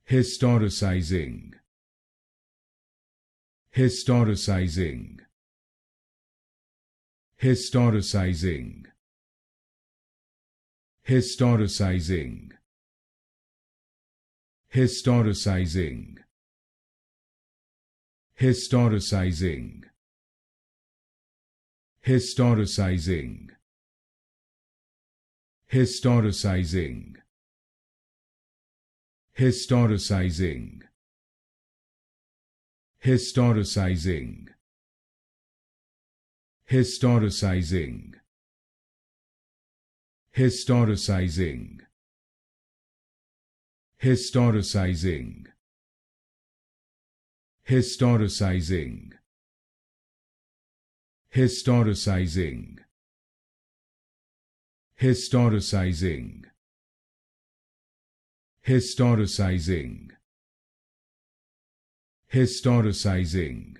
Historicizing. Historicizing. Historicizing. Historicizing. Historicizing. Historicizing. Historicizing. Historicizing. Historicizing. Historicizing. Historicizing. Historicizing. Historicizing. Historicizing. Historicizing. Historicizing. Historicizing. Historicizing.